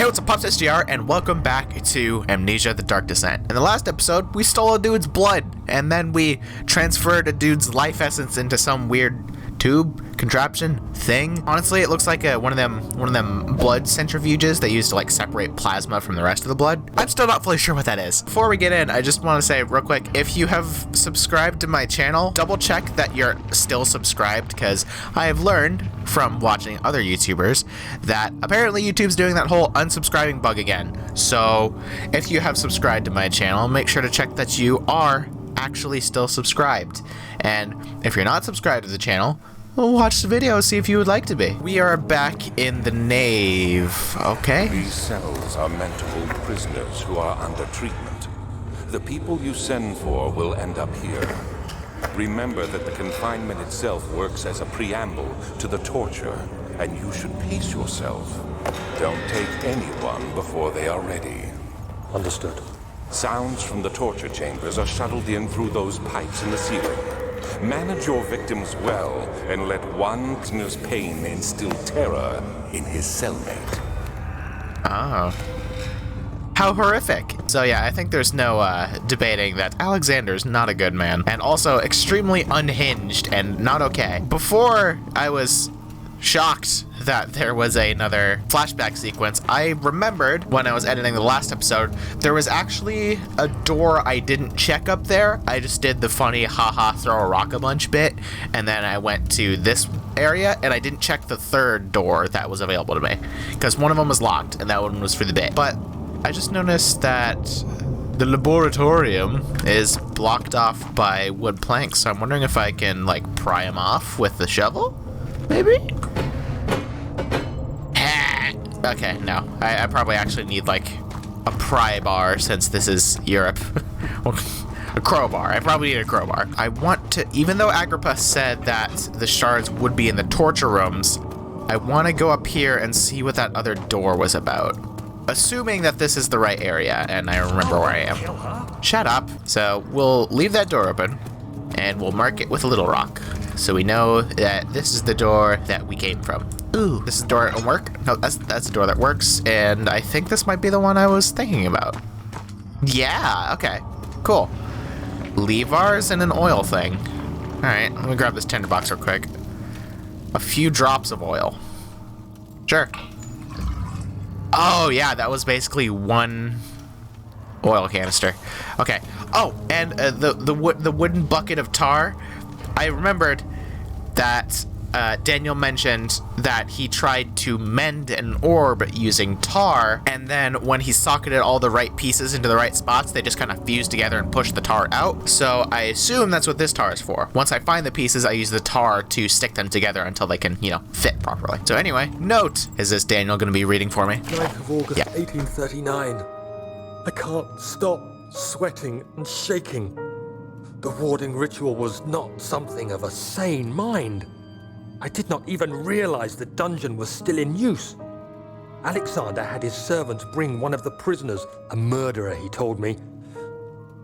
Hey, what's up, Pops SGR, and welcome back to Amnesia: The Dark Descent. In the last episode, we stole a dude's blood, and then we transferred a dude's life essence into some weird tube contraption thing. Honestly, it looks like one of them blood centrifuges they use to like separate plasma from the rest of the blood. I'm still not fully sure what that is. Before we get in, I just want to say real quick, if you have subscribed to my channel, double check that you're still subscribed, because I have learned from watching other YouTubers that apparently YouTube's doing that whole unsubscribing bug again. So if you have subscribed to my channel, make sure to check that you are actually still subscribed. And if you're not subscribed to the channel, well, watch the video, see if you would like to be. We are back in the nave, okay? These cells are meant to hold prisoners who are under treatment. The people you send for will end up here. Remember that the confinement itself works as a preamble to the torture, and you should pace yourself. Don't take anyone before they are ready. Understood. Sounds from the torture chambers are shuttled in through those pipes in the ceiling. Manage your victims well, and let one prisoner's pain instill terror in his cellmate. Oh. How horrific. So yeah, I think there's no debating that Alexander's not a good man, and also extremely unhinged and not okay. Before I was shocked that there was another flashback sequence, I remembered when I was editing the last episode, there was actually a door I didn't check up there. I just did the funny haha throw a rock a bunch bit, and then I went to this area and I didn't check the third door that was available to me, because one of them was locked and that one was for the bit. But I just noticed that the laboratorium is blocked off by wood planks, so I'm wondering if I can like pry them off with the shovel? Maybe? Okay, no. I probably actually need like a pry bar since this is Europe. A crowbar. I probably need a crowbar. I want to, even though Agrippa said that the shards would be in the torture rooms, I want to go up here and see what that other door was about. Assuming that this is the right area and I remember where I am. Shut up. So we'll leave that door open and we'll mark it with a little rock, so we know that this is the door that we came from. Ooh, this is the door that will work? No, that's the door that works, and I think this might be the one I was thinking about. Yeah, okay, cool. Levars and an oil thing. All right, let me grab this tinderbox real quick. A few drops of oil. Sure. Oh yeah, that was basically one oil canister. Okay. Oh, and the wooden bucket of tar. I remembered that Daniel mentioned that he tried to mend an orb using tar, and then when he socketed all the right pieces into the right spots, they just kind of fused together and pushed the tar out. So I assume that's what this tar is for. Once I find the pieces, I use the tar to stick them together until they can, you know, fit properly. So anyway, note. Is this Daniel going to be reading for me? 9th of August, yeah. 1839. I can't stop sweating and shaking. The warding ritual was not something of a sane mind. I did not even realize the dungeon was still in use. Alexander had his servants bring one of the prisoners, a murderer, he told me.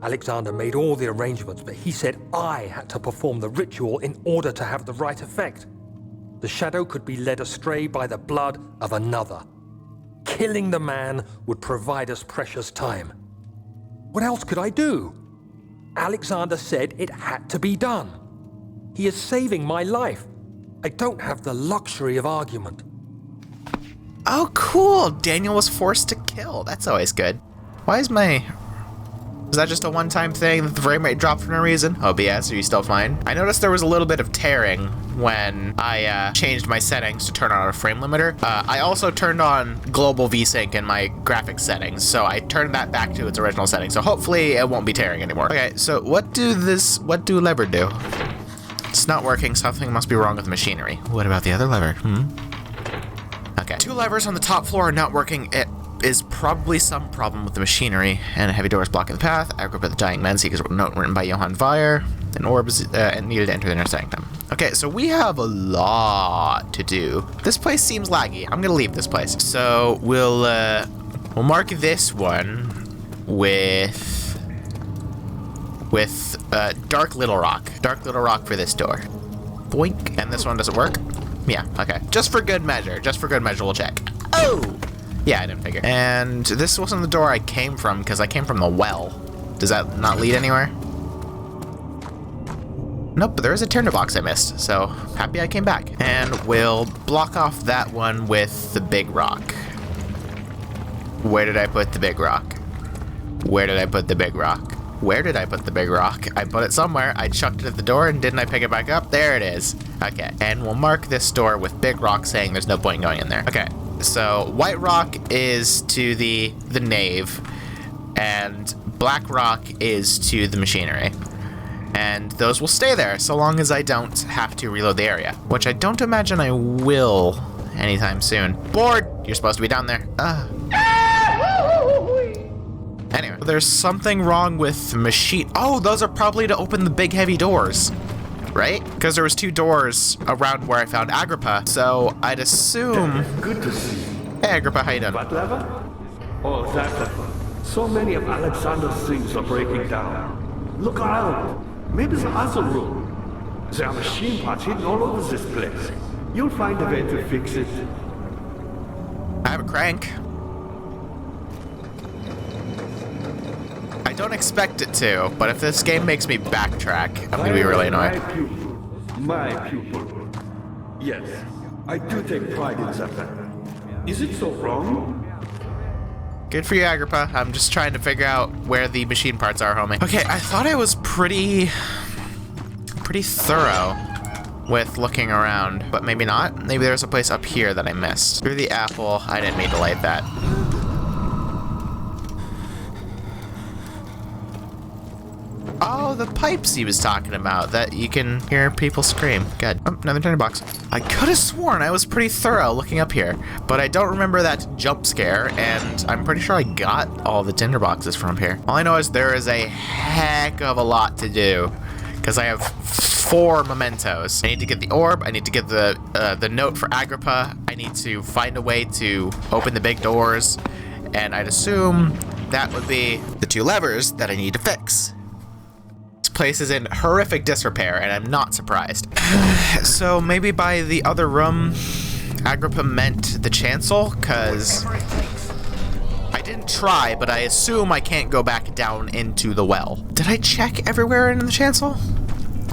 Alexander made all the arrangements, but he said I had to perform the ritual in order to have the right effect. The shadow could be led astray by the blood of another. Killing the man would provide us precious time. What else could I do? Alexander said it had to be done. He is saving my life. I don't have the luxury of argument. Oh, cool. Daniel was forced to kill. That's always good. Why is my... Is that just a one-time thing that the frame rate dropped for no reason? OBS, are you still fine? I noticed there was a little bit of tearing when I changed my settings to turn on a frame limiter. I also turned on global VSync in my graphics settings, so I turned that back to its original setting. So hopefully it won't be tearing anymore. Okay, so what do lever do? It's not working. Something must be wrong with the machinery. What about the other lever? Okay. 2 levers on the top floor are not working. It is probably some problem with the machinery, and a heavy door is blocking the path. Agrippa the Dying Man seeks a note written by Johann Weyer. An orb is needed to enter the inner sanctum. Okay, so we have a lot to do. This place seems laggy. I'm gonna leave this place. So we'll mark this one with Dark Little Rock. Dark Little Rock for this door. Boink. And this one doesn't work? Yeah, okay. Just for good measure. We'll check. Oh! Yeah, I didn't figure. And this wasn't the door I came from, because I came from the well. Does that not lead anywhere? Nope, but there is a tinderbox I missed, so happy I came back. And we'll block off that one with the big rock. Where did I put the big rock? Where did I put the big rock? Where did I put the big rock? I put it somewhere. I chucked it at the door, and didn't I pick it back up? There it is. Okay, and we'll mark this door with big rock, saying there's no point going in there. Okay, so white rock is to the nave, and black rock is to the machinery. And those will stay there so long as I don't have to reload the area, which I don't imagine I will anytime soon. Board! You're supposed to be down there. Anyway, there's something wrong with machine. Oh, those are probably to open the big heavy doors, right? Because there was 2 doors around where I found Agrippa, so I'd assume. Good to see you. Hey, Agrippa, how you doing? What lever? Oh, that. So many of Alexander's things are breaking down. Look around. Maybe the other room. There are machine parts hidden all over this place. You'll find a way to fix it. I have a crank. I don't expect it to, but if this game makes me backtrack, I'm gonna be really annoyed. My pupil. Yes, I do take pride in that. Is it so wrong? Good for you, Agrippa. I'm just trying to figure out where the machine parts are, homie. Okay, I thought I was pretty thorough with looking around, but maybe not. Maybe there's a place up here that I missed. Through the apple, I didn't mean to light that. Oh, the pipes he was talking about, that you can hear people scream. Good. Oh, another tinderbox. I could have sworn I was pretty thorough looking up here, but I don't remember that jump scare, and I'm pretty sure I got all the tinderboxes from here. All I know is there is a heck of a lot to do, because I have 4 mementos. I need to get the orb, I need to get the note for Agrippa, I need to find a way to open the big doors, and I'd assume that would be the 2 levers that I need to fix. Place is in horrific disrepair, and I'm not surprised. So maybe by the other room, Agrippa meant the chancel, because I didn't try, but I assume I can't go back down into the well. Did I check everywhere in the chancel?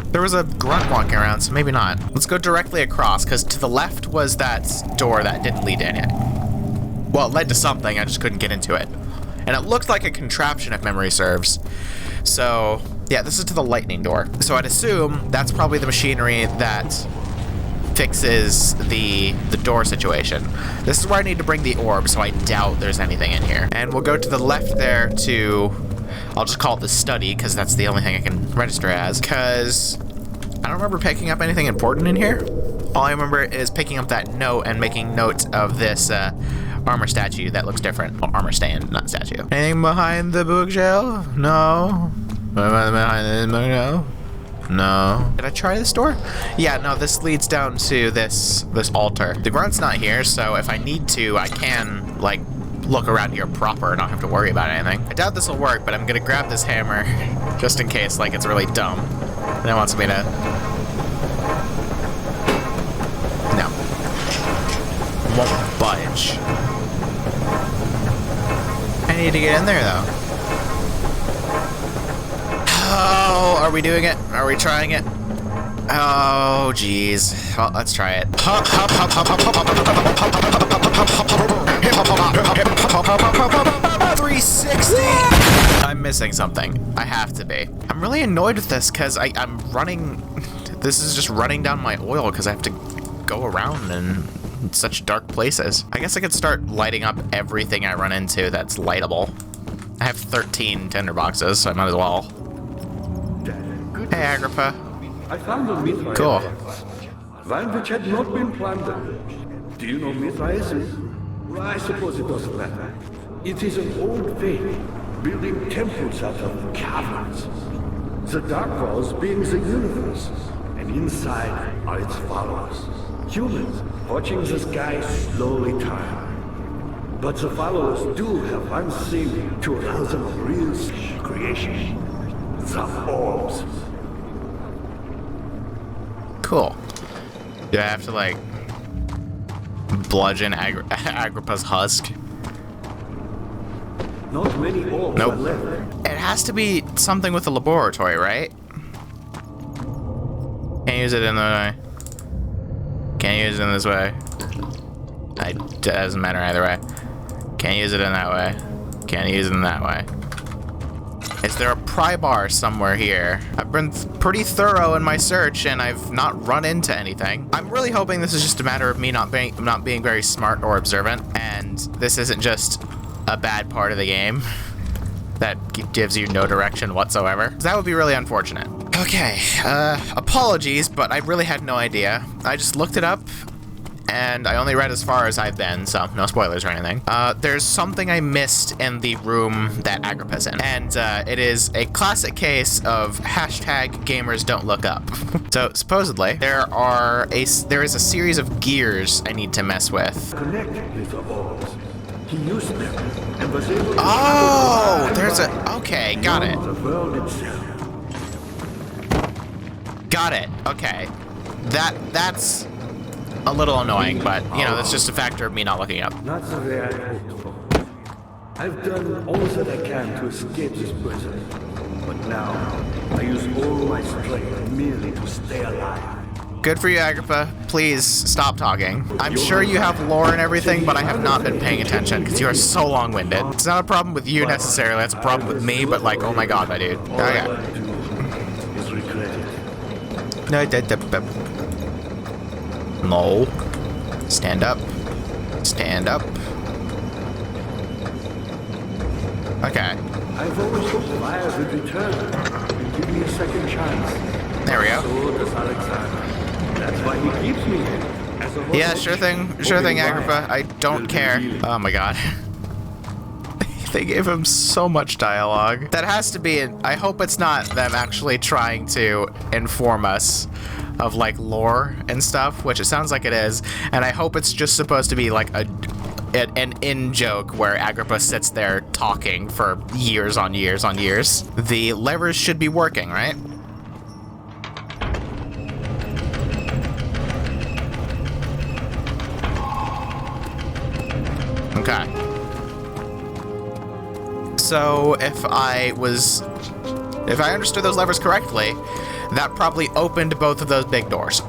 There was a grunt walking around, so maybe not. Let's go directly across, because to the left was that door that didn't lead in it. Well, it led to something, I just couldn't get into it. And it looked like a contraption, if memory serves. So, yeah, this is to the lightning door. So I'd assume that's probably the machinery that fixes the door situation. This is where I need to bring the orb, so I doubt there's anything in here. And we'll go to the left there to, I'll just call it the study, because that's the only thing I can register as, because I don't remember picking up anything important in here. All I remember is picking up that note and making note of this armor statue that looks different. Well, armor stand, not statue. Anything behind the bookshelf? No. Behind the bookshelf? No. Did I try this door? Yeah, no, this leads down to this altar. The grunt's not here, so if I need to, I can, like, look around here proper and not have to worry about anything. I doubt this will work, but I'm gonna grab this hammer just in case, like, it's really dumb. And it wants me to... No. Won't budge. I need to get in there, though. Oh, are we doing it? Are we trying it? Oh, jeez. Well, let's try it. 360! I'm missing something. I have to be. I'm really annoyed with this because I'm running... This is just running down my oil because I have to go around in such dark places. I guess I could start lighting up everything I run into that's lightable. I have 13 tinderboxes, so I might as well. Hey, Agrippa. I found a Mithraeus. Cool. One which had not been plundered. Do you know Mithraeus is? I suppose it doesn't matter. It is an old faith, building temples out of caverns. The dark walls being the universe, and inside are its followers. Humans watching the sky slowly turn. But the followers do have one thing to allow them a real creation. The orbs. Cool. Do I have to, like, bludgeon Agrippa's husk? Not many orbs Nope. are left. It has to be something with the laboratory, right? Can't use it in the way. Can't use it in this way. It doesn't matter either way. Can't use it in that way. Can't use it in that way. Is there a pry bar somewhere here? I've been pretty thorough in my search and I've not run into anything. I'm really hoping this is just a matter of me not being very smart or observant, and this isn't just a bad part of the game that gives you no direction whatsoever. That would be really unfortunate. Okay, apologies, but I really had no idea. I just looked it up, and I only read as far as I've been, so no spoilers or anything. There's something I missed in the room that Agrippa's in, and it is a classic case of #gamers don't look up. So supposedly there is a series of gears I need to mess with. Connect with the orbs. He used them and was able to Oh, there's okay, got it. the world itself. Got it. Okay. That's a little annoying, but you know, that's just a factor of me not looking up. Not the way I hoped for. I've done all that I can to escape this prison. But now, I use all my strength merely to stay alive. Good for you, Agrippa. Please stop talking. I'm sure you have lore and everything, but I have not been paying attention because you are so long-winded. It's not a problem with you necessarily, it's a problem with me, but like, oh my god, my dude. All I Okay. do is regret it. No. Stand up. Stand up. Okay. I've always hoped fire would return and give me a second chance. There we go. So does Alexander. That's why he keeps me here. As a Yeah, host, sure thing, Agrippa. I don't care. Oh my god. They gave him so much dialogue. That has to be, I hope it's not them actually trying to inform us of like lore and stuff, which it sounds like it is, and I hope it's just supposed to be like an in-joke where Agrippa sits there talking for years on years on years. The levers should be working, right? Okay. So if I understood those levers correctly, that probably opened both of those big doors.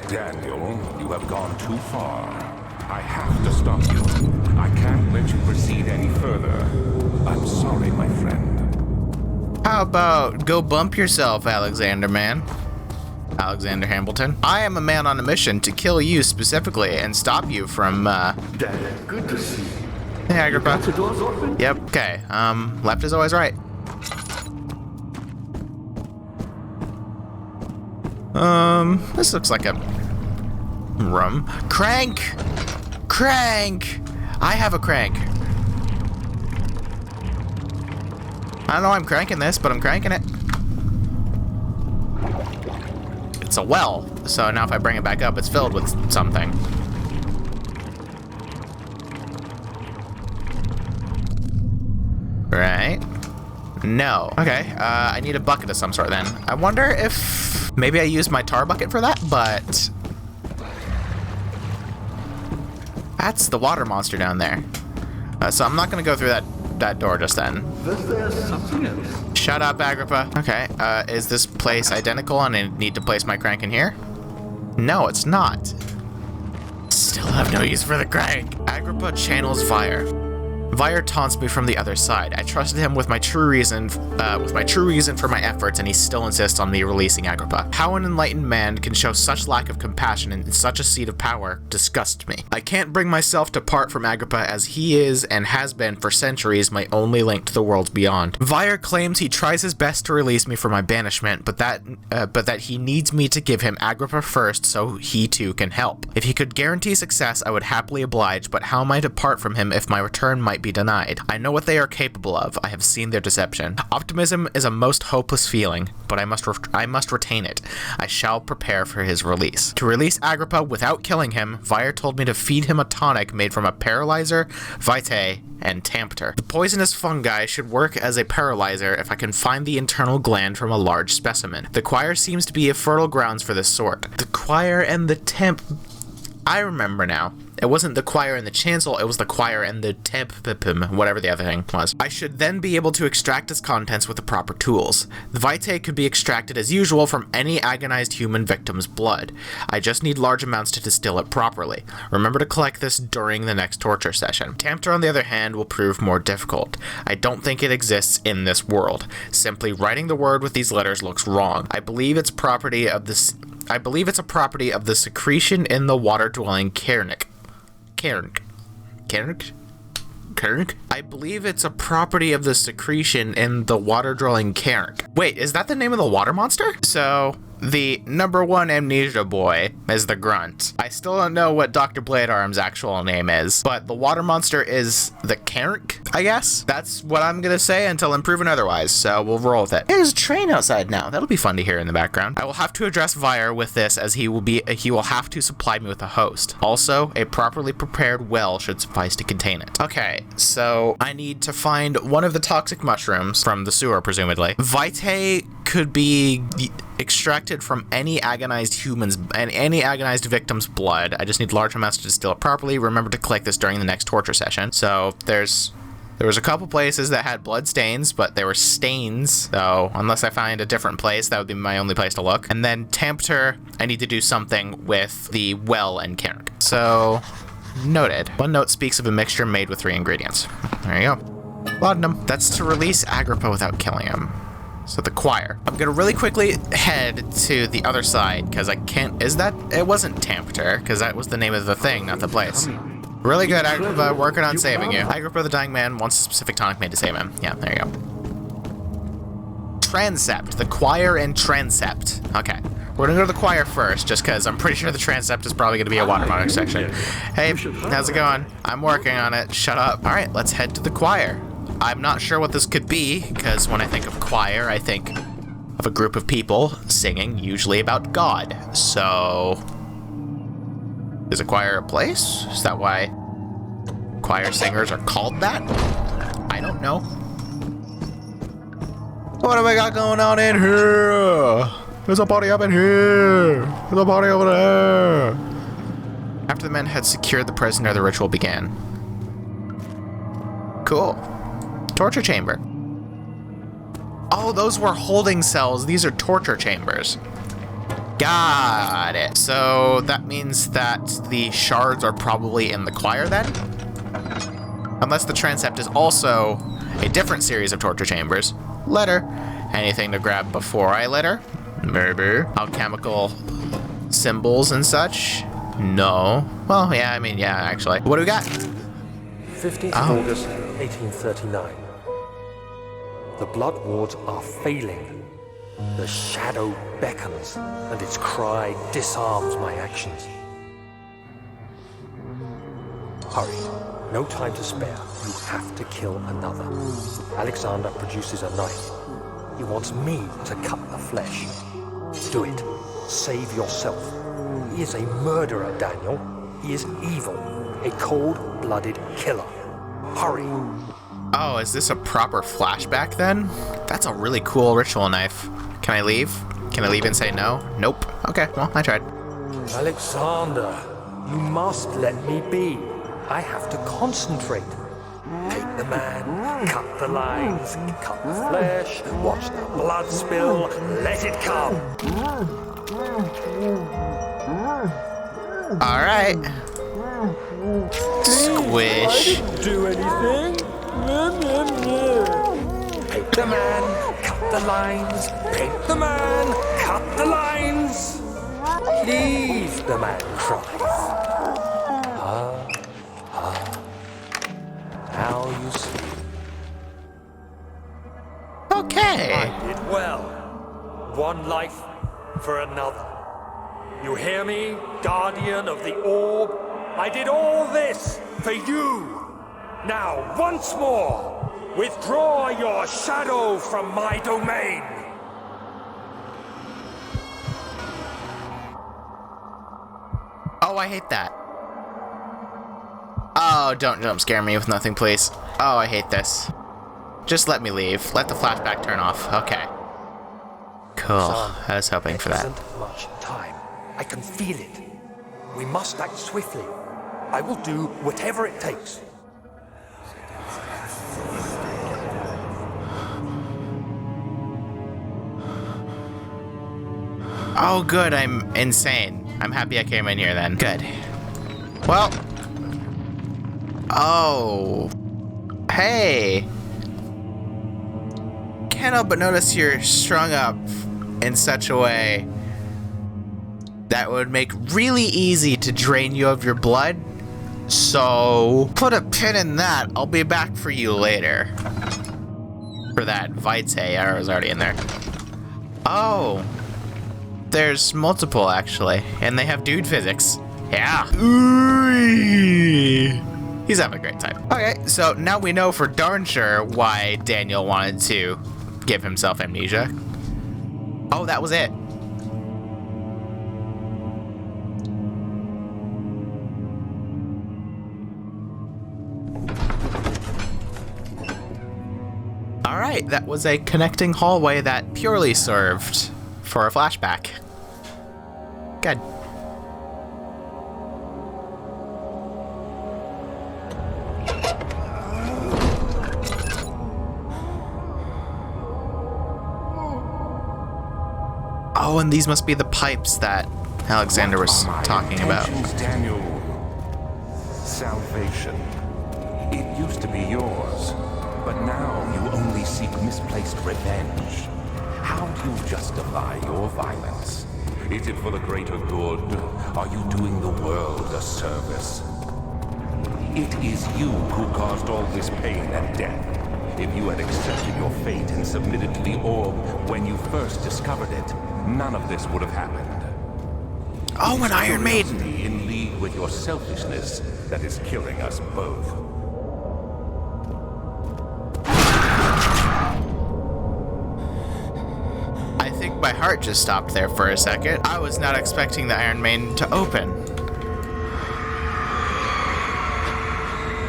Daniel, you have gone too far. I have to stop you. I can't let you proceed any further. I'm sorry, my friend. How about go bump yourself, Alexander man? Alexander Hamilton. I am a man on a mission to kill you specifically and stop you from, Dad, good to see you. Hey, Agrippa. Got the doors open? Yep, okay. Left is always right. This looks like a room. Crank! Crank! I have a crank. I don't know why I'm cranking this, but I'm cranking it. It's a well, so now if I bring it back up, it's filled with something. Right? No. Okay, I need a bucket of some sort then. I wonder if maybe I used my tar bucket for that, but that's the water monster down there. So I'm not gonna go through that door just then. Was there something else? Shut up, Agrippa. Okay, is this place identical and I need to place my crank in here? No, it's not. Still have no use for the crank. Agrippa channels fire. Vire taunts me from the other side. I trusted him with my true reason for my efforts, and he still insists on me releasing Agrippa. How an enlightened man can show such lack of compassion in such a seat of power disgusts me. I can't bring myself to part from Agrippa, as he is and has been for centuries my only link to the worlds beyond. Vire claims he tries his best to release me from my banishment, but that he needs me to give him Agrippa first so he too can help. If he could guarantee success, I would happily oblige, but how am I to part from him if my return might be denied? I know what they are capable of. I have seen their deception. Optimism is a most hopeless feeling, but I must retain it. I shall prepare for his release. To release Agrippa without killing him, Vire told me to feed him a tonic made from a paralyzer, vitae, and tampter. The poisonous fungi should work as a paralyzer if I can find the internal gland from a large specimen. The choir seems to be a fertile grounds for this sort. The choir and the I remember now. It wasn't the choir and the chancel, it was the choir and the whatever the other thing was. I should then be able to extract its contents with the proper tools. The vitae could be extracted as usual from any agonized human victim's blood. I just need large amounts to distill it properly. Remember to collect this during the next torture session. Tamter, on the other hand, will prove more difficult. I don't think it exists in this world. Simply writing the word with these letters looks wrong. I believe it's a property of the secretion in the water-dwelling Cairnic. I believe it's a property of the secretion in the water-dwelling Cairnic. Wait, is that the name of the water monster? So, the number one amnesia boy is the Grunt. I still don't know what Dr. Bladearm's actual name is, but the water monster is the Cairnic, I guess? That's what I'm gonna say until I'm proven otherwise, so we'll roll with it. There's a train outside now. That'll be fun to hear in the background. I will have to address Vire with this, as he will have to supply me with a host. Also, a properly prepared well should suffice to contain it. Okay, so I need to find one of the toxic mushrooms from the sewer, presumably. Vitae could be extracted from any agonized victim's blood. I just need large amounts to distill it properly. Remember to collect this during the next torture session. So there was a couple places that had blood stains, but they were stains, so unless I find a different place, that would be my only place to look. And then Tamter, I need to do something with the well and Cairnic. So, noted. One note speaks of a mixture made with 3 ingredients. There you go. Laudanum. That's to release Agrippa without killing him. So the choir. I'm gonna really quickly head to the other side, because I can't, it wasn't Tamter, because that was the name of the thing, not the place. Really good, Agrippa, working on saving you. Agrippa, the dying man, wants a specific tonic made to save him. Yeah, there you go. Transept, the choir and transept. Okay, we're gonna go to the choir first, just because I'm pretty sure the transept is probably gonna be a watermark section. Hey, how's it going? I'm working on it, shut up. All right, let's head to the choir. I'm not sure what this could be, because when I think of choir, I think of a group of people singing, usually about God. So, is a choir a place? Is that why choir singers are called that? I don't know. What have I got going on in here? There's a party up in here. There's a party over there. After the men had secured the prisoner, the ritual began. Cool. Torture chamber. Oh, those were holding cells. These are torture chambers. Got it. So that means that the shards are probably in the choir then? Unless the transept is also a different series of torture chambers. Letter. Anything to grab before I letter? Maybe. Alchemical symbols and such? No. Well, yeah, I mean, yeah, actually. What do we got? 15th August, 1839. The blood wards are failing. The shadow beckons, and its cry disarms my actions. Hurry. No time to spare. You have to kill another. Alexander produces a knife. He wants me to cut the flesh. Do it. Save yourself. He is a murderer, Daniel. He is evil. A cold-blooded killer. Hurry. Oh, is this a proper flashback then? That's a really cool ritual knife. Can I leave? Can I leave and say no? Nope. Okay, well, I tried. Alexander, you must let me be. I have to concentrate. Take the man, cut the lines, cut the flesh, watch the blood spill, let it come. Alright. Squish. I didn't do anything. Paint the man, cut the lines. Paint the man, cut the lines. Leave the man cries. Now you see. Okay. I did well. One life for another. You hear me, guardian of the orb? I did all this for you. Now, once more, withdraw your shadow from my domain. Oh, I hate that. Oh, don't jump scare me with nothing, please. Oh, I hate this. Just let me leave. Let the flashback turn off. Okay. Cool. I was hoping for that. There isn't much time. I can feel it. We must act swiftly. I will do whatever it takes. Oh, good, I'm insane. I'm happy I came in here then. Good. Well. Oh. Hey. Can't help but notice you're strung up in such a way that would make really easy to drain you of your blood. So put a pin in that. I'll be back for you later. For that vitae, I was already in there. Oh. There's multiple, actually, and they have dude physics. Yeah. He's having a great time. Okay, so now we know for darn sure why Daniel wanted to give himself amnesia. Oh, that was it. All right, that was a connecting hallway that purely served for a flashback. Good. Oh, and these must be the pipes that Alexander was talking about. Daniel. Salvation. It used to be yours, but now you only seek misplaced revenge. How do you justify your violence? Is it for the greater good? Are you doing the world a service? It is you who caused all this pain and death. If you had accepted your fate and submitted to the orb when you first discovered it, none of this would have happened. Oh, an Iron Maiden! In league with your selfishness that is killing us both. I think my heart just stopped there for a second. I was not expecting the Iron Maiden to open.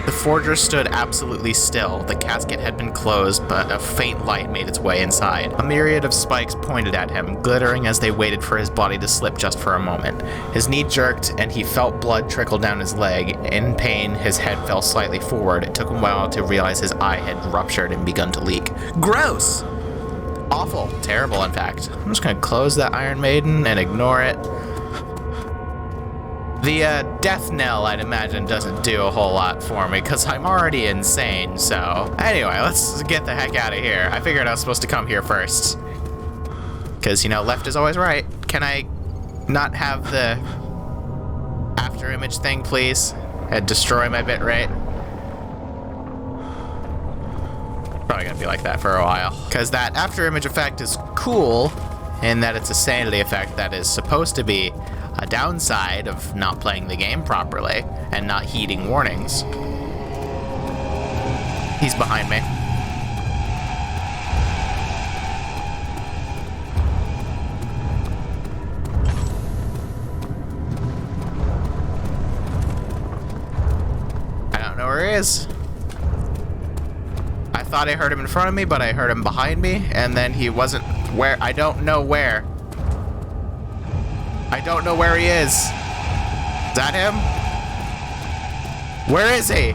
The forger stood absolutely still. The casket had been closed, but a faint light made its way inside. A myriad of spikes pointed at him, glittering as they waited for his body to slip just for a moment. His knee jerked, and he felt blood trickle down his leg. In pain, his head fell slightly forward. It took him a while to realize his eye had ruptured and begun to leak. Gross! Awful. Terrible, in fact. I'm just gonna close that Iron Maiden and ignore it. The death knell, I'd imagine, doesn't do a whole lot for me, because I'm already insane, so... Anyway, let's get the heck out of here. I figured I was supposed to come here first. Because, you know, left is always right. Can I not have the after image thing, please? And destroy my bitrate? Probably gonna be like that for a while. Because that after image effect is cool, in that it's a sanity effect that is supposed to be a downside of not playing the game properly and not heeding warnings. He's behind me. I don't know where he is. I thought I heard him in front of me, but I heard him behind me, and then he wasn't where. I don't know where. I don't know where he is. Is that him? Where is he?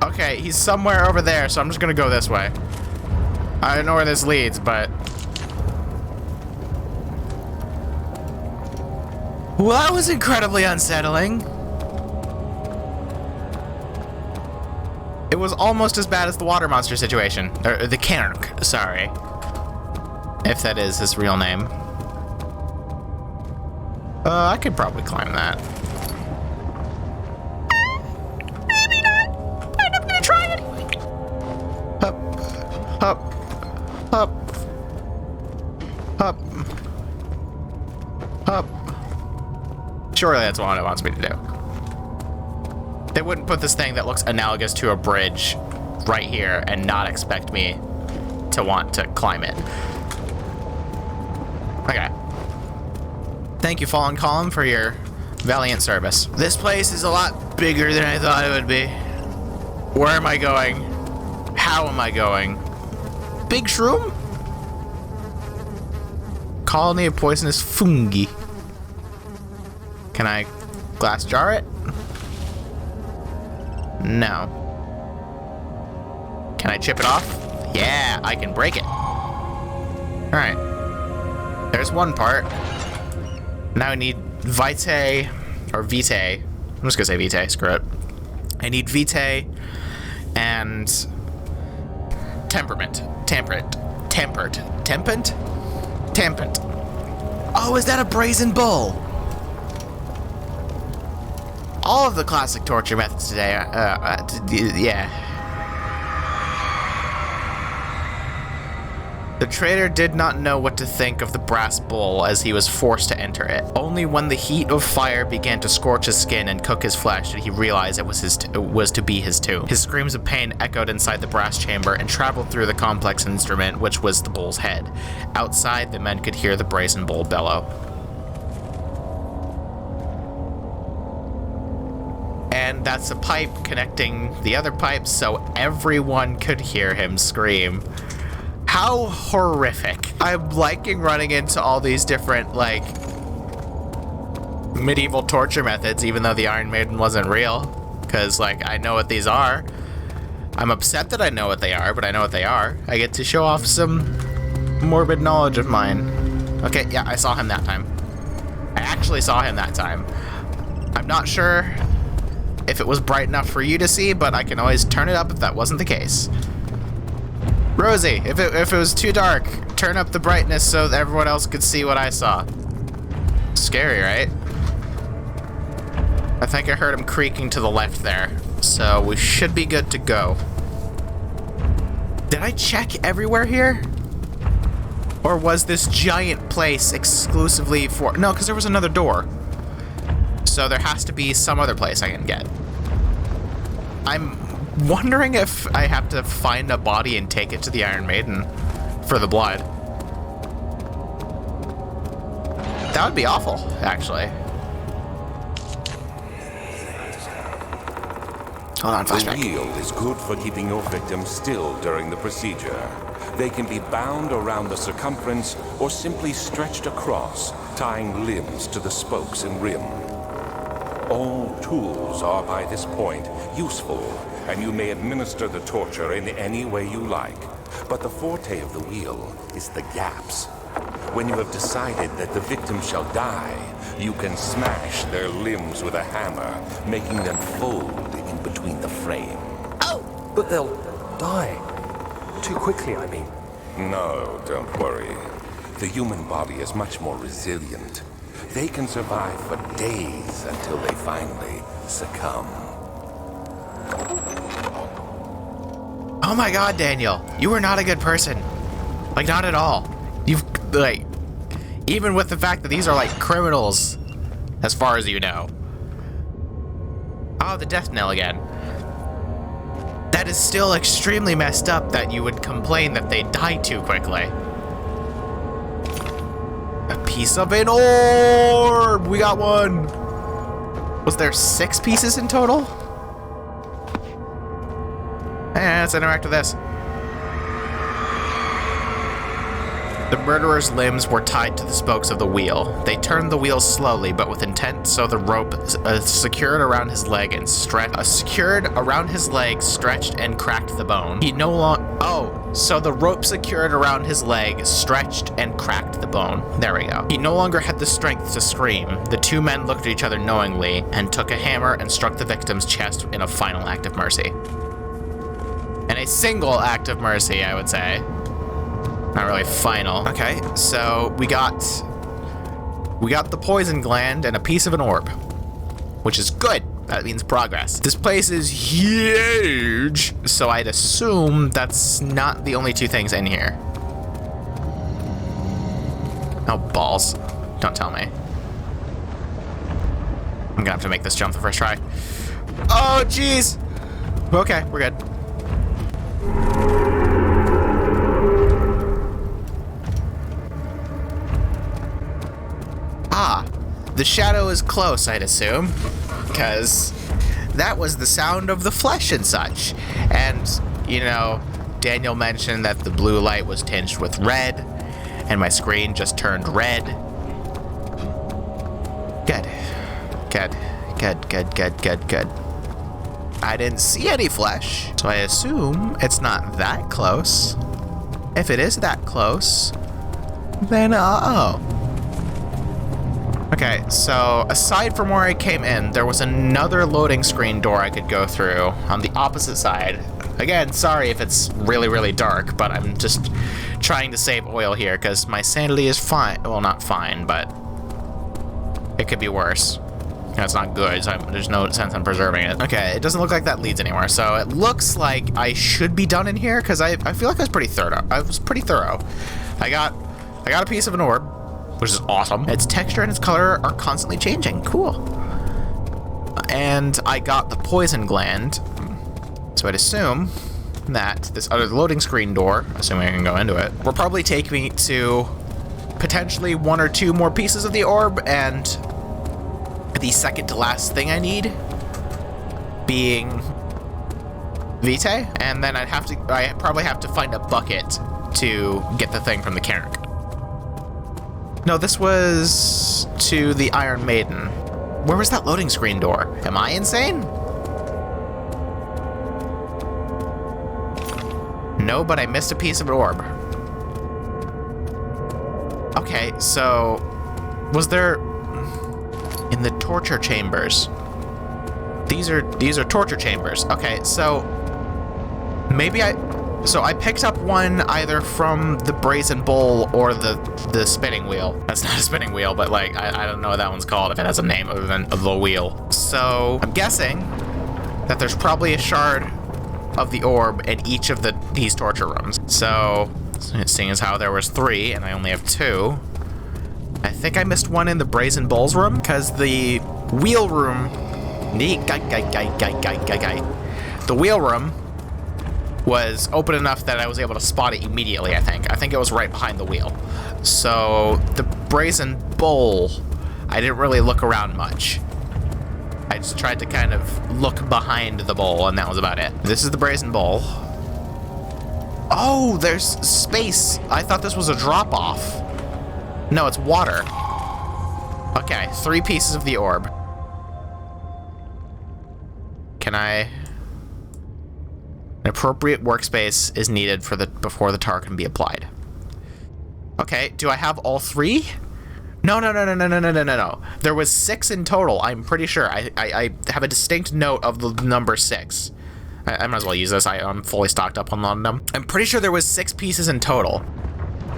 Okay, he's somewhere over there, so I'm just gonna go this way. I don't know where this leads, but... Well, that was incredibly unsettling. It was almost as bad as the water monster situation. Or the Cairn, sorry. If that is his real name. I could probably climb that. Maybe not, but I'm gonna try anyway. Up, up, up, up, up. Surely that's what it wants me to do. They wouldn't put this thing that looks analogous to a bridge right here and not expect me to want to climb it. Okay. Thank you, Fallen Column, for your valiant service. This place is a lot bigger than I thought it would be. Where am I going? How am I going? Big shroom? Colony of poisonous fungi. Can I glass jar it? No. Can I chip it off? Yeah, I can break it. Alright. There's one part. Now I need vitae, or vitae. I'm just gonna say vitae, screw it. I need vitae and temperament. Temperate. Oh, is that a brazen bull? All of the classic torture methods today, yeah. The traitor did not know what to think of the brass bull as he was forced to enter it. Only when the heat of fire began to scorch his skin and cook his flesh did he realize it was to be his tomb. His screams of pain echoed inside the brass chamber and traveled through the complex instrument, which was the bull's head. Outside, the men could hear the brazen bull bellow. And that's a pipe connecting the other pipes so everyone could hear him scream. How horrific. I'm liking running into all these different, like, medieval torture methods, even though the Iron Maiden wasn't real. Because, like, I know what these are. I'm upset that I know what they are, but I know what they are. I get to show off some morbid knowledge of mine. Okay, yeah, I saw him that time. I actually saw him that time. I'm not sure if it was bright enough for you to see, but I can always turn it up if that wasn't the case. Rosie, if it was too dark, turn up the brightness so that everyone else could see what I saw. Scary, right? I think I heard him creaking to the left there, so we should be good to go. Did I check everywhere here? Or was this giant place exclusively for... No, because there was another door. So there has to be some other place I can get. I'm wondering if I have to find a body and take it to the Iron Maiden for the blood. That would be awful, actually. Hold on, flashback. The wheel is good for keeping your victims still during the procedure. They can be bound around the circumference or simply stretched across, tying limbs to the spokes and rim. All tools are by this point useful, and you may administer the torture in any way you like. But the forte of the wheel is the gaps. When you have decided that the victim shall die, you can smash their limbs with a hammer, making them fold in between the frame. Oh! But they'll die. Too quickly, I mean. No, don't worry. The human body is much more resilient. They can survive for days until they finally succumb. Oh my god, Daniel. You are not a good person. Like, not at all. You've, like... Even with the fact that these are, like, criminals, as far as you know. Oh, the death knell again. That is still extremely messed up that you would complain that they die too quickly. A piece of an orb! We got one! Was there 6 pieces in total? Let's interact with this. The murderer's limbs were tied to the spokes of the wheel. They turned the wheel slowly, but with intent, so the rope secured around his leg and stretched and cracked the bone. He no longer... Oh, so the rope secured around his leg stretched and cracked the bone. There we go. He no longer had the strength to scream. The two men looked at each other knowingly and took a hammer and struck the victim's chest in a final act of mercy. And a single act of mercy, I would say. Not really final. Okay, so we got the poison gland and a piece of an orb, which is good. That means progress. This place is huge, so I'd assume that's not the only 2 things in here. Oh, balls. Don't tell me. I'm gonna have to make this jump the first try. Oh, jeez. Okay, we're good. Ah, the shadow is close, I'd assume, because that was the sound of the flesh and such. And, you know, Daniel mentioned that the blue light was tinged with red, and my screen just turned red. Good. Good. Good, good, good, good, good. I didn't see any flesh, so I assume it's not that close. If it is that close, then Okay, so aside from where I came in, there was another loading screen door I could go through on the opposite side. Again, sorry if it's really, really dark, but I'm just trying to save oil here because my sanity is fine. Well, not fine, but it could be worse. That's not good, so there's no sense in preserving it. Okay, it doesn't look like that leads anywhere, so it looks like I should be done in here, because I feel like I was pretty thorough. I got a piece of an orb, which is awesome. Its texture and its color are constantly changing. Cool. And I got the poison gland, so I'd assume that this other loading screen door, assuming I can go into it, will probably take me to potentially 1 or 2 more pieces of the orb, and the second to last thing I need being Vitae, and then I probably have to find a bucket to get the thing from the cairn. No, this was to the Iron Maiden. Where was that loading screen door? Am I insane? No, but I missed a piece of an orb. Okay, so was there in the torture chambers? These are torture chambers. Okay, so maybe I picked up one either from the brazen bowl or the spinning wheel. That's not a spinning wheel, but like I don't know what that one's called if it has a name other than the wheel. So I'm guessing that there's probably a shard of the orb in each of these torture rooms. So seeing as how there was 3 and I only have 2, I think I missed one in the brazen bowls room because the wheel room. The wheel room was open enough that I was able to spot it immediately, I think it was right behind the wheel. So the brazen bowl, I didn't really look around much. I just tried to kind of look behind the bowl, and that was about it. This is the brazen bowl. Oh, there's space. I thought this was a drop-off. No, it's water. Okay, 3 pieces of the orb. Can I... An appropriate workspace is needed before the tar can be applied. Okay, do I have all 3? No. There was 6 in total, I'm pretty sure. I have a distinct note of the number 6. I might as well use this. I'm fully stocked up on them. I'm pretty sure there was 6 pieces in total.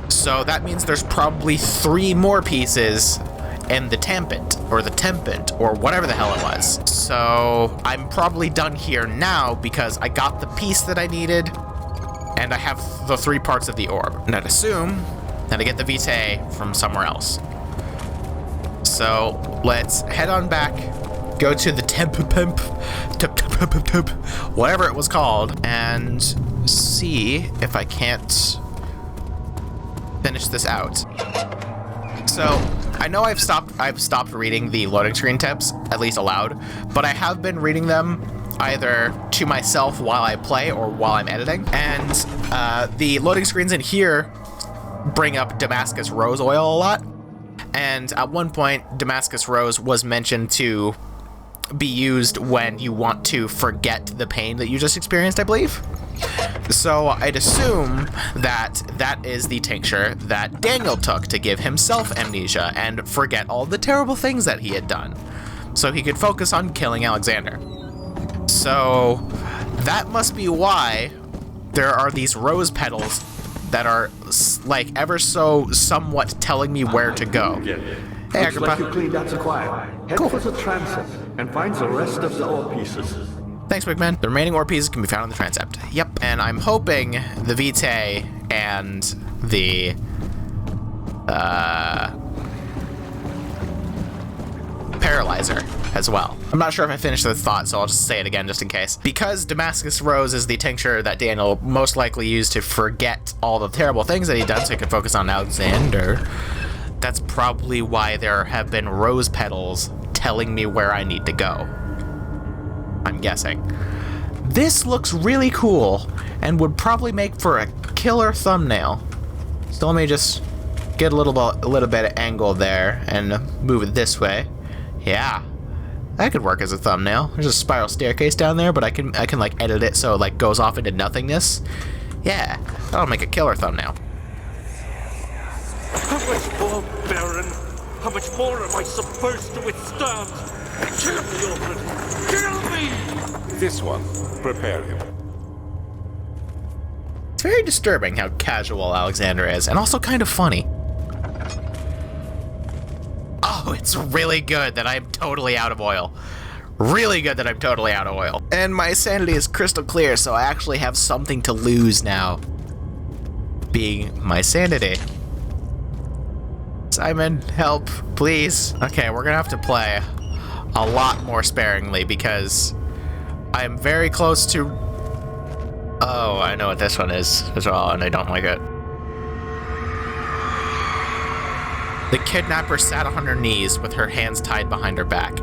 So that means there's probably 3 more pieces in the tempant, or whatever the hell it was. So I'm probably done here now because I got the piece that I needed, and I have the 3 parts of the orb. And I'd assume that I get the Vitae from somewhere else. So let's head on back, go to the whatever it was called, and see if I can't finish this out. So I know I've stopped reading the loading screen tips, at least aloud, but I have been reading them either to myself while I play or while I'm editing. And the loading screens in here bring up Damascus rose oil a lot. And at one point, Damascus rose was mentioned to be used when you want to forget the pain that you just experienced, I believe. So I'd assume that that is the tincture that Daniel took to give himself amnesia and forget all the terrible things that he had done, so he could focus on killing Alexander. So that must be why there are these rose petals that are like ever so somewhat telling me where to go. Hey, Looks like you cleaned out the choir. Head for the transept and find the rest of the ore pieces. Thanks, Wigman. The remaining ore pieces can be found on the transept. Yep, and I'm hoping the Vitae and the Paralyzer as well. I'm not sure if I finished the thought, so I'll just say it again just in case. Because Damascus Rose is the tincture that Daniel most likely used to forget all the terrible things that he'd done so he could focus on Alexander, that's probably why there have been rose petals telling me where I need to go. I'm guessing. This looks really cool and would probably make for a killer thumbnail. So let me just get a little bit of angle there and move it this way. Yeah, That could work as a thumbnail. There's a spiral staircase down there, but I can like edit it so it like goes off into nothingness. Yeah, that'll make a killer thumbnail. How much more, Baron? How much more am I supposed to withstand? Kill me already! Kill me! This one, prepare him. It's very disturbing how casual Alexander is, and also kind of funny. Oh, it's really good that I'm totally out of oil. Really good that I'm totally out of oil. And my sanity is crystal clear, so I actually have something to lose now. Being my sanity. Simon, help, please. Okay, we're gonna have to play a lot more sparingly because I'm very close to... Oh, I know what this one is as well, and I don't like it. The kidnapper sat on her knees with her hands tied behind her back.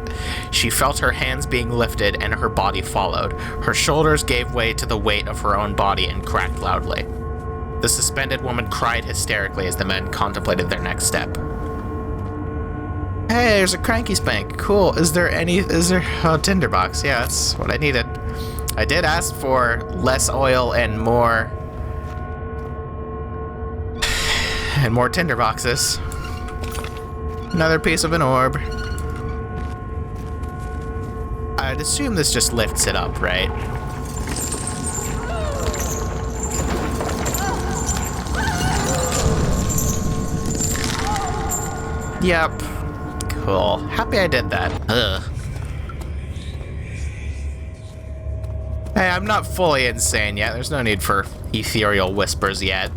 She felt her hands being lifted and her body followed. Her shoulders gave way to the weight of her own body and cracked loudly. The suspended woman cried hysterically as the men contemplated their next step. Hey, there's a cranky spank. Cool. Is there oh, tinderbox. Yeah, that's what I needed. I did ask for less oil and more tinderboxes. Another piece of an orb. I'd assume this just lifts it up, right? Yep. Cool. Happy I did that. Ugh. Hey, I'm not fully insane yet. There's no need for ethereal whispers yet.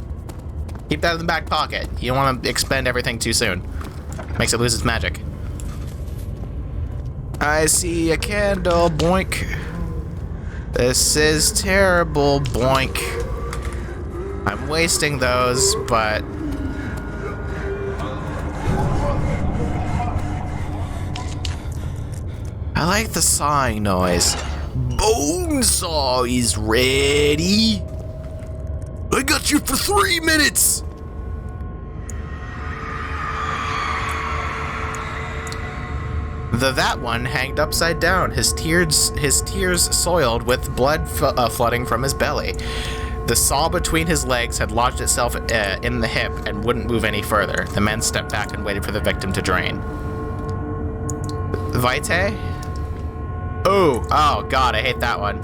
Keep that in the back pocket. You don't want to expend everything too soon. Makes it lose its magic. I see a candle, boink. This is terrible, boink. I'm wasting those, but... I like the sawing noise. Bonesaw is ready. I got you for 3 minutes. That one hanged upside down, his tears soiled with blood flooding from his belly. The saw between his legs had lodged itself in the hip and wouldn't move any further. The men stepped back and waited for the victim to drain. Vitae? Oh god, I hate that one.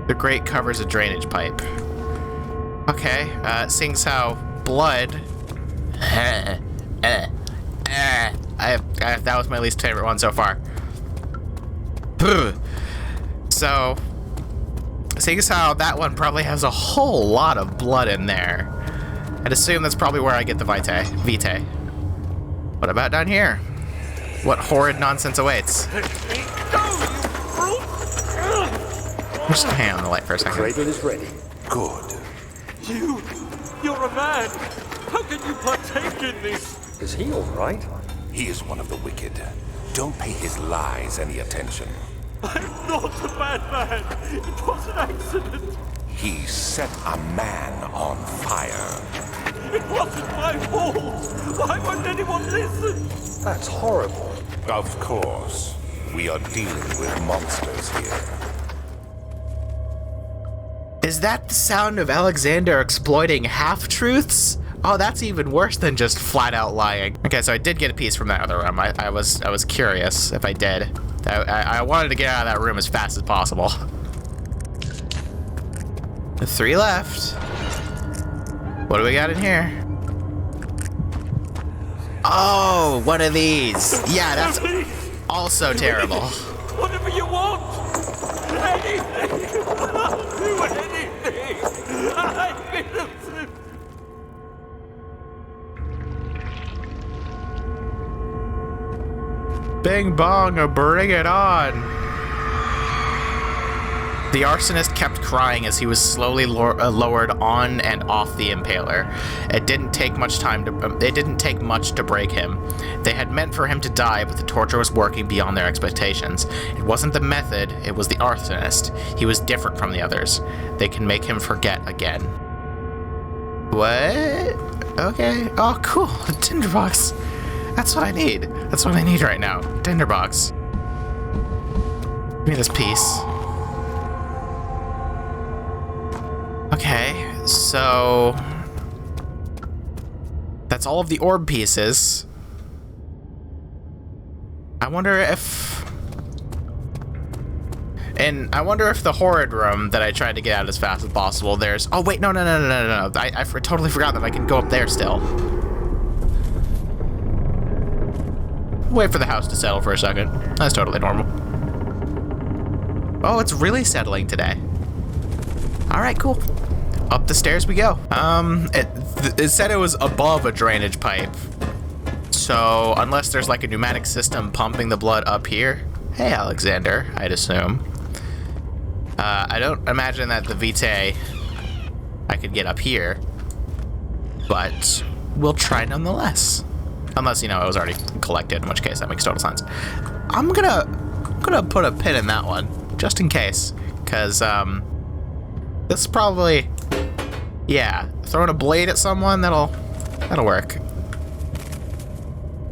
The grate covers a drainage pipe. Okay, seeing as how blood... that was my least favorite one so far. So, seeing as how that one probably has a whole lot of blood in there, I'd assume that's probably where I get the Vitae. What about down here? What horrid nonsense awaits? Just hang on the light for a second. Cradle is ready. Good. You're a man! How can you partake in this? Is he all right? He is one of the wicked. Don't pay his lies any attention. I'm not a bad man! It was an accident! He set a man on fire. It wasn't my fault! Why won't anyone listen? That's horrible. Of course. We are dealing with monsters here. Is that the sound of Alexander exploiting half-truths? Oh, that's even worse than just flat-out lying. Okay, so I did get a piece from that other room. I was curious if I did. I wanted to get out of that room as fast as possible. 3 left. What do we got in here? Oh, one of these. Yeah, that's also terrible. Whatever you want! Anything! I'll do anything! I'm innocent! Bing bong, bring it on! The arsonist kept crying as he was slowly lowered on and off the impaler. It didn't take much to break him. They had meant for him to die, but the torture was working beyond their expectations. It wasn't the method, it was the arsonist. He was different from the others. They can make him forget again. What? Okay. Oh, cool. A tinderbox. That's what I need. That's what I need right now. Tinderbox. Give me this piece. Okay, so that's all of the orb pieces. I wonder if the horrid room that I tried to get out as fast as possible, there's... Oh, wait, no. I totally forgot that I can go up there still. Wait for the house to settle for a second. That's totally normal. Oh, it's really settling today. All right, cool. Up the stairs we go. It said it was above a drainage pipe. So unless there's like a pneumatic system pumping the blood up here. Hey, Alexander, I'd assume. I don't imagine that the vitae I could get up here, but we'll try nonetheless. Unless, you know, it was already collected, in which case that makes total sense. I'm gonna put a pin in that one, just in case, because this is probably, yeah, throwing a blade at someone, that'll work.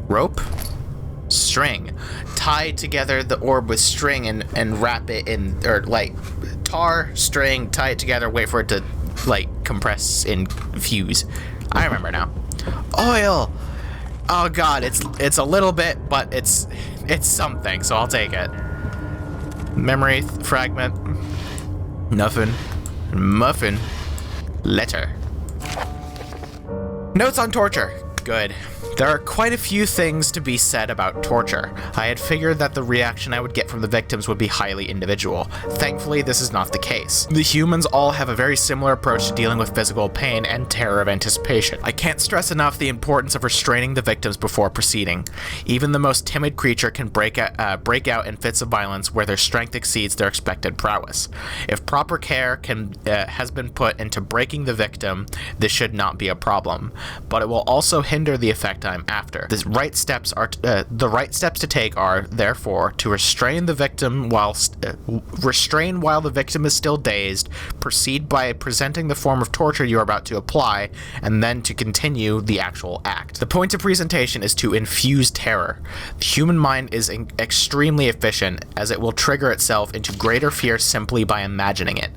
Rope, string, tie together the orb with string and wrap it in, or like tar, string, tie it together, wait for it to like compress and fuse. I remember now. Oil. Oh god, it's a little bit, but it's something, so I'll take it. Memory fragment. Nothing. Muffin. Letter. Notes on torture. Good. There are quite a few things to be said about torture. I had figured that the reaction I would get from the victims would be highly individual. Thankfully, this is not the case. The humans all have a very similar approach to dealing with physical pain and terror of anticipation. I can't stress enough the importance of restraining the victims before proceeding. Even the most timid creature can break out in fits of violence where their strength exceeds their expected prowess. If proper care has been put into breaking the victim, this should not be a problem, but it will also hinder the effect time after. The right steps to take are, therefore, to restrain while the victim is still dazed, proceed by presenting the form of torture you are about to apply, and then to continue the actual act. The point of presentation is to infuse terror. The human mind is extremely efficient, as it will trigger itself into greater fear simply by imagining it.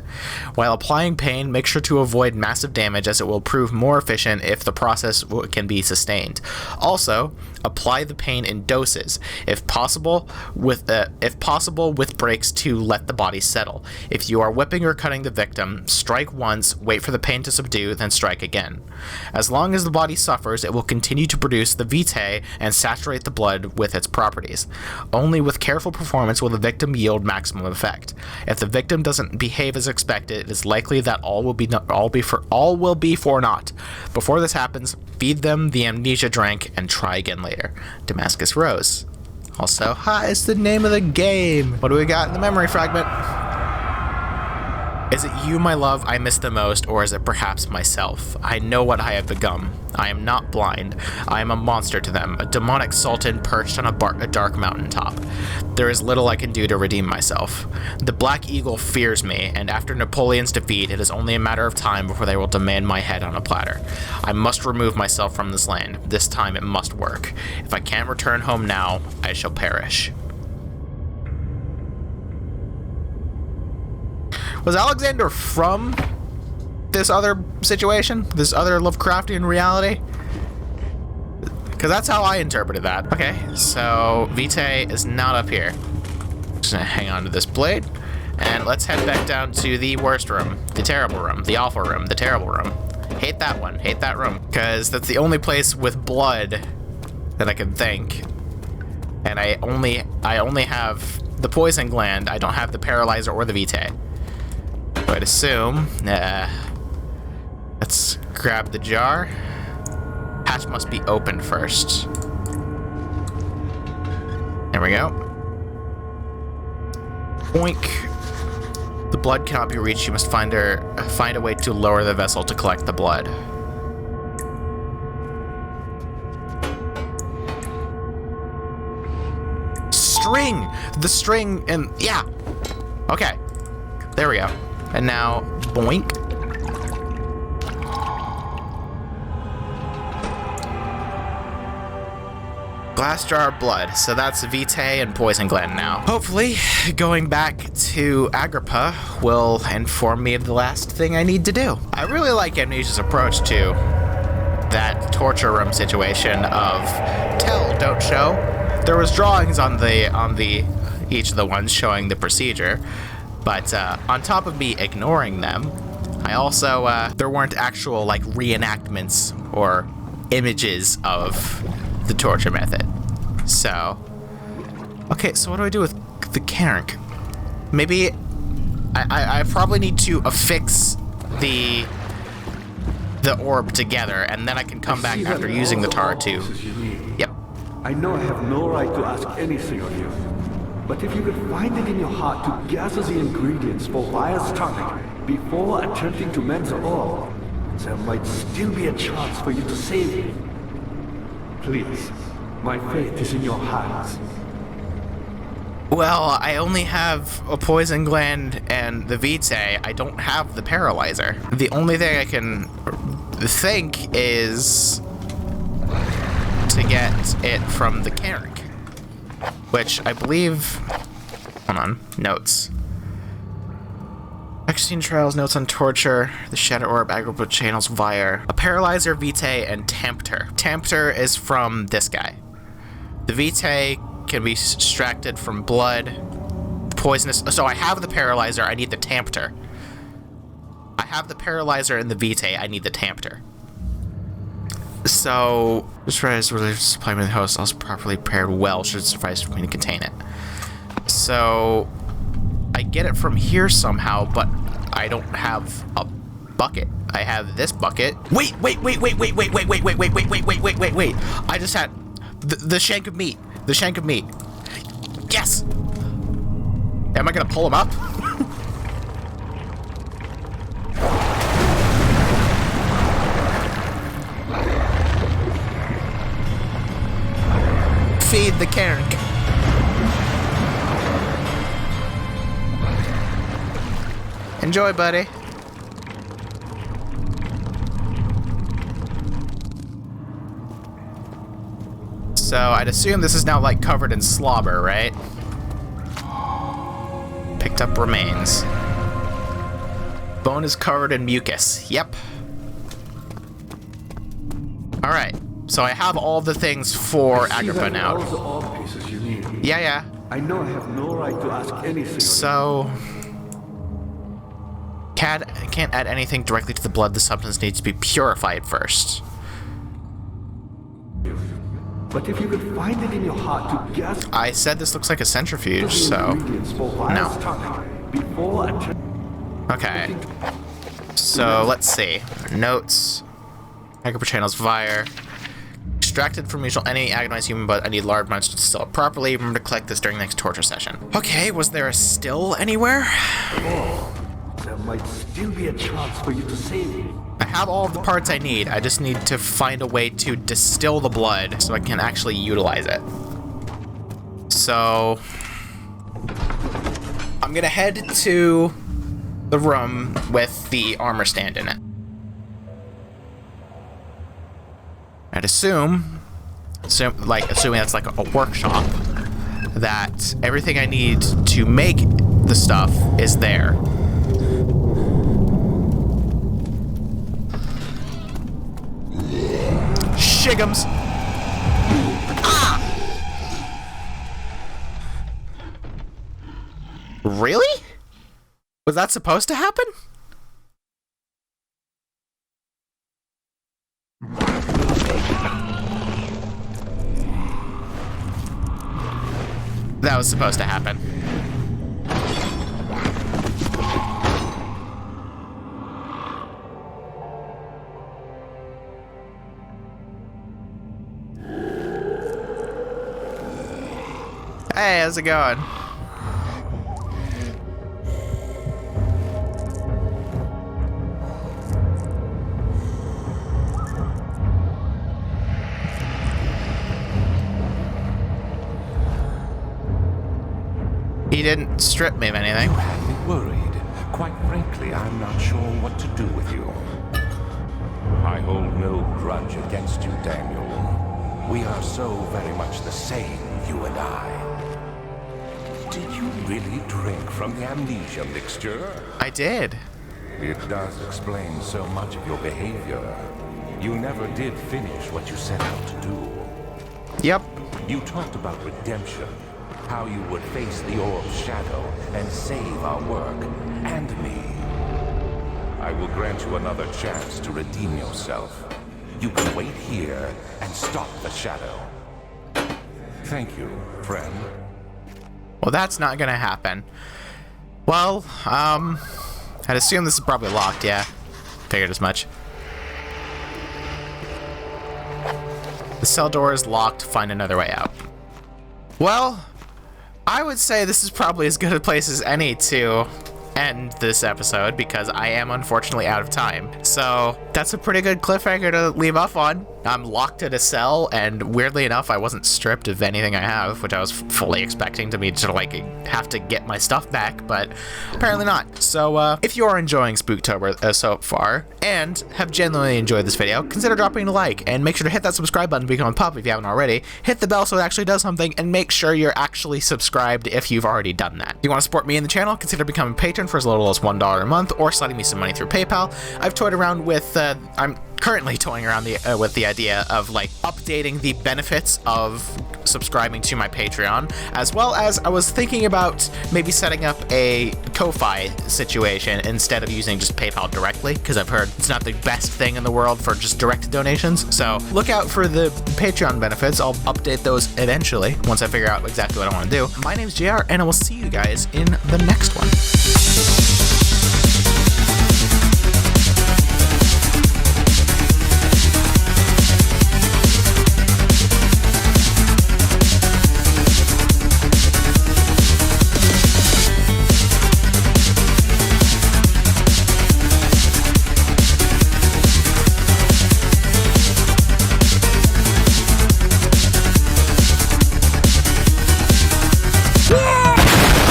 While applying pain, make sure to avoid massive damage, as it will prove more efficient if the process can be sustained. Also, apply the pain in doses, if possible with breaks to let the body settle. If you are whipping or cutting the victim, strike once, wait for the pain to subdue, then strike again. As long as the body suffers, it will continue to produce the vitae and saturate the blood with its properties. Only with careful performance will the victim yield maximum effect. If the victim doesn't behave as expected, it is likely that all will be for naught. Before this happens, feed them the amnesia drink and try again later. Damascus Rose. Also, is the name of the game. What do we got in the memory fragment? Is it you, my love, I miss the most, or is it perhaps myself? I know what I have become. I am not blind. I am a monster to them, a demonic sultan perched on a dark mountaintop. There is little I can do to redeem myself. The Black Eagle fears me, and after Napoleon's defeat, it is only a matter of time before they will demand my head on a platter. I must remove myself from this land. This time it must work. If I can't return home now, I shall perish. Was Alexander from this other situation? This other Lovecraftian reality? Because that's how I interpreted that. Okay, so Vitae is not up here. Just gonna hang on to this blade. And let's head back down to the worst room. The terrible room. The awful room. The terrible room. Hate that one. Hate that room. Because that's the only place with blood that I can think. And I only have the poison gland. I don't have the paralyzer or the Vitae. So I'd assume, let's grab the jar. Hatch must be opened first. There we go. Boink. The blood cannot be reached. You must find a way to lower the vessel to collect the blood. String! The string and, yeah. Okay. There we go. And now, boink. Glass jar of blood. So that's Vitae and Poison Gland now. Hopefully, going back to Agrippa will inform me of the last thing I need to do. I really like Amnesia's approach to that torture room situation of tell, don't show. There was drawings on each of the ones showing the procedure, but on top of me ignoring them, I also there weren't actual like reenactments or images of the torture method. So, okay, so what do I do with the Cairn? Maybe I probably need to affix the orb together, and then I can come back after using the tar to... Yep. I know I have no right to ask anything of you, but if you could find it in your heart to gather the ingredients for Vire's tonic before attempting to mend the orb, there might still be a chance for you to save him. Please, my fate is in your hands. Well, I only have a Poison Gland and the Vitae. I don't have the Paralyzer. The only thing I can think is to get it from the Cairn, which I believe... Hold on. Notes. Vaccine trials, notes on torture, the Shadow Orb, Agrippa channels, Vire, a Paralyzer, Vitae, and Tempter. Tempter is from this guy. The Vitae can be extracted from blood, poisonous. So I have the Paralyzer, I need the Tempter. I have the Paralyzer and the Vitae, I need the Tempter. So, this rise will supply me the host, also properly prepared well, should suffice for me to contain it. So, I get it from here somehow, but I don't have a bucket. I have this bucket. Wait. I just had the shank of meat. The shank of meat. Yes! Am I gonna pull him up? Feed the Cairn. Enjoy, buddy. So I'd assume this is now like covered in slobber, right? Picked up remains. Bone is covered in mucus. Yep. Alright. So I have all the things for Agrippa now. All the orb pieces you need. Yeah. I know I have no right to ask anything. So... can't add anything directly to the blood. The substance needs to be purified first. But if you could find it in your heart to gather... I said this looks like a centrifuge, so... No. Okay. So, let's see. Notes. Agrippa channels Vire. Extracted from any agonized human, but I need large amounts to distill it properly. Remember to collect this during the next torture session. Okay, was there a still anywhere? There might still be a chance for you to save him. I have all of the parts I need. I just need to find a way to distill the blood so I can actually utilize it. So... I'm gonna head to the room with the armor stand in it. I'd assume assuming that's like a workshop, that everything I need to make the stuff is there. Shigums! Ah! Really? Was that supposed to happen? That was supposed to happen. Hey, how's it going? He didn't strip me of anything. You had me worried. Quite frankly, I'm not sure what to do with you. I hold no grudge against you, Daniel. We are so very much the same, you and I. Did you really drink from the amnesia mixture? I did. It does explain so much of your behavior. You never did finish what you set out to do. Yep. You talked about redemption, how you would face the orb's shadow and save our work, and me. I will grant you another chance to redeem yourself. You can wait here and stop the shadow. Thank you, friend. Well, that's not gonna happen. Well, I'd assume this is probably locked, yeah. Figured as much. The cell door is locked, find another way out. Well, I would say this is probably as good a place as any to end this episode, because I am unfortunately out of time. So that's a pretty good cliffhanger to leave off on. I'm locked in a cell, and weirdly enough, I wasn't stripped of anything I have, which I was fully expecting to be to like have to get my stuff back, but apparently not. So if you are enjoying Spooktober so far and have genuinely enjoyed this video, consider dropping a like and make sure to hit that subscribe button to become a pup if you haven't already. Hit the bell so it actually does something, and make sure you're actually subscribed if you've already done that. If you want to support me in the channel, consider becoming a patron for as little as $1 a month or sliding me some money through PayPal. I've toyed around with I'm currently toying around with the idea of like updating the benefits of subscribing to my Patreon, as well as I was thinking about maybe setting up a Ko-Fi situation instead of using just PayPal directly, because I've heard it's not the best thing in the world for just direct donations. So look out for the Patreon benefits. I'll update those eventually once I figure out exactly what I want to do. My name's JR, and I will see you guys in the next one.